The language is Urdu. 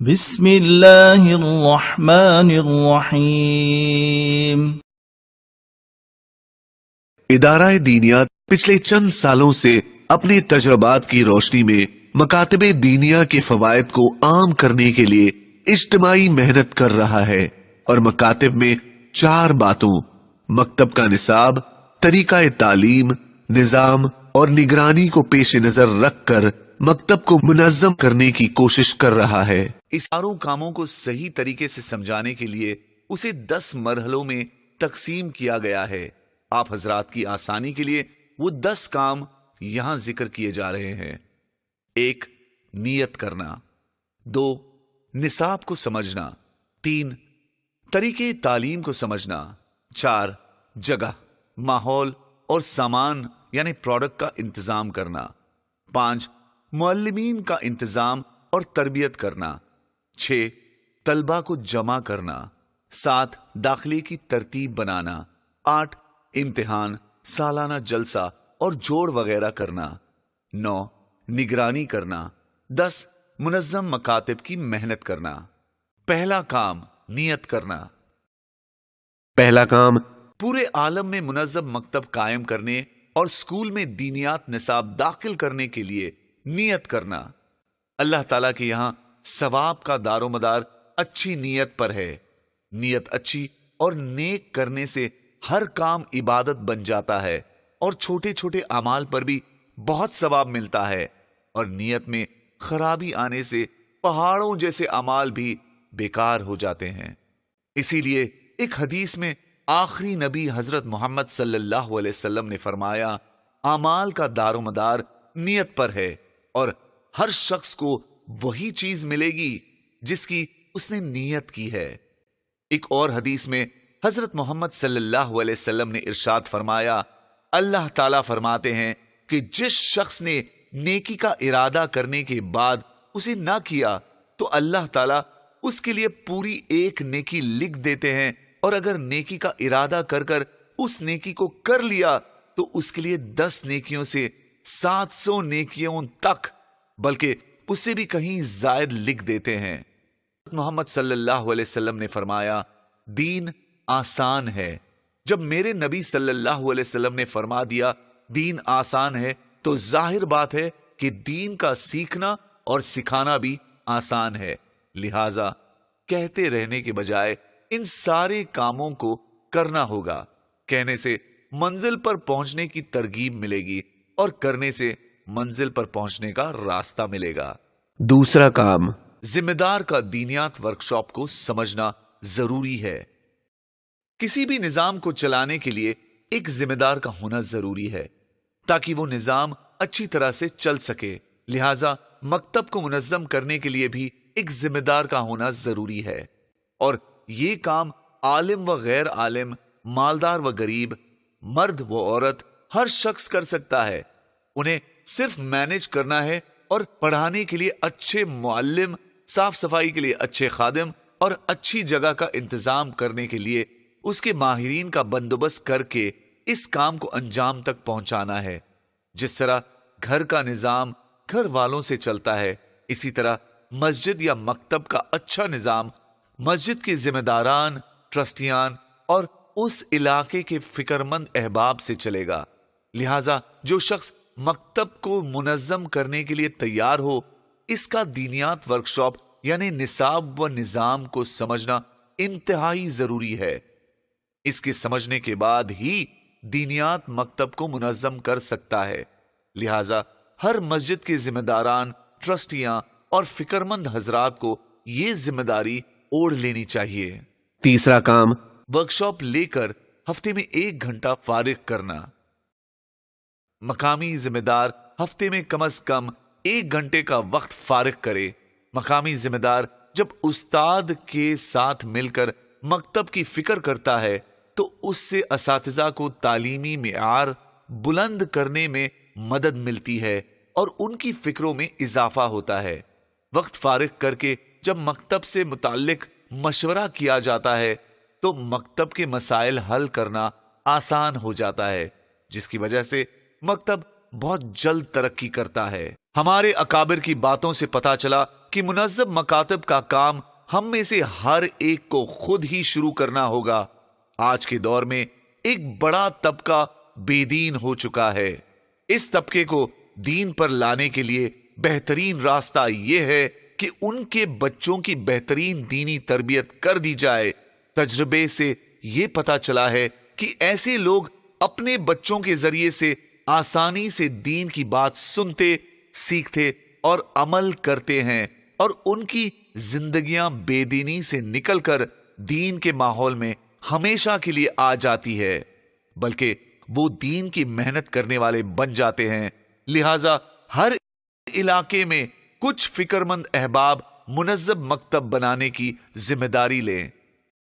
بسم اللہ الرحمن الرحیم۔ ادارہ دینیات پچھلے چند سالوں سے اپنے تجربات کی روشنی میں مکاتب دینیہ کے فوائد کو عام کرنے کے لیے اجتماعی محنت کر رہا ہے، اور مکاتب میں 4 باتوں مکتب کا نصاب، طریقہ تعلیم، نظام اور نگرانی کو پیش نظر رکھ کر مکتب کو منظم کرنے کی کوشش کر رہا ہے۔ اس چاروں کاموں کو صحیح طریقے سے سمجھانے کے لیے اسے 10 مرحلوں میں تقسیم کیا گیا ہے۔ آپ حضرات کی آسانی کے لیے وہ 10 کام یہاں ذکر کیے جا رہے ہیں۔ 1. نیت کرنا، 2. نصاب کو سمجھنا، 3. طریقے تعلیم کو سمجھنا، 4. جگہ، ماحول اور سامان یعنی پروڈکٹ کا انتظام کرنا، 5. معلمین کا انتظام اور تربیت کرنا، 6. طلبہ کو جمع کرنا، 7. داخلے کی ترتیب بنانا، 8. امتحان، سالانہ جلسہ اور جوڑ وغیرہ کرنا، 9. نگرانی کرنا، 10. منظم مکاتب کی محنت کرنا۔ پہلا کام نیت کرنا۔ پہلا کام پورے عالم میں منظم مکتب قائم کرنے اور اسکول میں دینیات نصاب داخل کرنے کے لیے نیت کرنا۔ اللہ تعالیٰ کے یہاں ثواب کا دار و مدار اچھی نیت پر ہے۔ نیت اچھی اور نیک کرنے سے ہر کام عبادت بن جاتا ہے، اور چھوٹے چھوٹے اعمال پر بھی بہت ثواب ملتا ہے، اور نیت میں خرابی آنے سے پہاڑوں جیسے اعمال بھی بیکار ہو جاتے ہیں۔ اسی لیے ایک حدیث میں آخری نبی حضرت محمد صلی اللہ علیہ وسلم نے فرمایا، اعمال کا دار و مدار نیت پر ہے، اور ہر شخص کو وہی چیز ملے گی جس کی اس نے نیت کی ہے۔ ایک اور حدیث میں حضرت محمد صلی اللہ علیہ وسلم نے ارشاد فرمایا، اللہ تعالیٰ فرماتے ہیں کہ جس شخص نے نیکی کا ارادہ کرنے کے بعد اسے نہ کیا تو اللہ تعالیٰ اس کے لیے پوری ایک نیکی لکھ دیتے ہیں، اور اگر نیکی کا ارادہ کر کر اس نیکی کو کر لیا تو اس کے لیے 10 نیکیوں سے 700 نیکیوں تک، بلکہ اس سے بھی کہیں زائد لکھ دیتے ہیں۔ محمد صلی اللہ علیہ وسلم نے فرمایا، دین آسان ہے۔ جب میرے نبی صلی اللہ علیہ وسلم نے فرما دیا دین آسان ہے تو ظاہر بات ہے کہ دین کا سیکھنا اور سکھانا بھی آسان ہے۔ لہذا کہتے رہنے کے بجائے ان سارے کاموں کو کرنا ہوگا۔ کہنے سے منزل پر پہنچنے کی ترغیب ملے گی، اور کرنے سے منزل پر پہنچنے کا راستہ ملے گا۔ دوسرا کام ذمہ دار کا دینیات ورکشاپ کو سمجھنا ضروری ہے۔ کسی بھی نظام کو چلانے کے لیے ایک ذمہ دار کا ہونا ضروری ہے تاکہ وہ نظام اچھی طرح سے چل سکے۔ لہذا مکتب کو منظم کرنے کے لیے بھی ایک ذمہ دار کا ہونا ضروری ہے، اور یہ کام عالم و غیر عالم، مالدار و غریب، مرد و عورت، ہر شخص کر سکتا ہے۔ انہیں صرف مینج کرنا ہے، اور پڑھانے کے لیے اچھے معلم، صاف صفائی کے لیے اچھے خادم اور اچھی جگہ کا انتظام کرنے کے لیے اس کے ماہرین کا بندوبست کر کے اس کام کو انجام تک پہنچانا ہے۔ جس طرح گھر کا نظام گھر والوں سے چلتا ہے، اسی طرح مسجد یا مکتب کا اچھا نظام مسجد کے ذمہ داران، ٹرسٹیان اور اس علاقے کے فکرمند احباب سے چلے گا۔ لہذا جو شخص مکتب کو منظم کرنے کے لیے تیار ہو، اس کا دینیات ورکشاپ یعنی نصاب و نظام کو سمجھنا انتہائی ضروری ہے۔ اس کے سمجھنے کے بعد ہی دینیات مکتب کو منظم کر سکتا ہے۔ لہذا ہر مسجد کے ذمہ داران، ٹرسٹیاں اور فکرمند حضرات کو یہ ذمہ داری اوڑھ لینی چاہیے۔ تیسرا کام ورکشاپ لے کر ہفتے میں 1 گھنٹہ فارغ کرنا۔ مقامی ذمہ دار ہفتے میں کم از کم 1 گھنٹے کا وقت فارغ کرے۔ مقامی ذمہ دار جب استاد کے ساتھ مل کر مکتب کی فکر کرتا ہے تو اس سے اساتذہ کو تعلیمی معیار بلند کرنے میں مدد ملتی ہے، اور ان کی فکروں میں اضافہ ہوتا ہے۔ وقت فارغ کر کے جب مکتب سے متعلق مشورہ کیا جاتا ہے تو مکتب کے مسائل حل کرنا آسان ہو جاتا ہے، جس کی وجہ سے مکتب بہت جلد ترقی کرتا ہے۔ ہمارے اکابر کی باتوں سے پتہ چلا کہ منظم مکاتب کا کام ہم میں سے ہر ایک کو خود ہی شروع کرنا ہوگا۔ آج کے دور میں ایک بڑا طبقہ بے دین ہو چکا ہے۔ اس طبقے کو دین پر لانے کے لیے بہترین راستہ یہ ہے کہ ان کے بچوں کی بہترین دینی تربیت کر دی جائے۔ تجربے سے یہ پتا چلا ہے کہ ایسے لوگ اپنے بچوں کے ذریعے سے آسانی سے دین کی بات سنتے، سیکھتے اور عمل کرتے ہیں، اور ان کی زندگیاں بے دینی سے نکل کر دین کے ماحول میں ہمیشہ کے لیے آ جاتی ہے، بلکہ وہ دین کی محنت کرنے والے بن جاتے ہیں۔ لہذا ہر علاقے میں کچھ فکر مند احباب منظم مکتب بنانے کی ذمہ داری لیں۔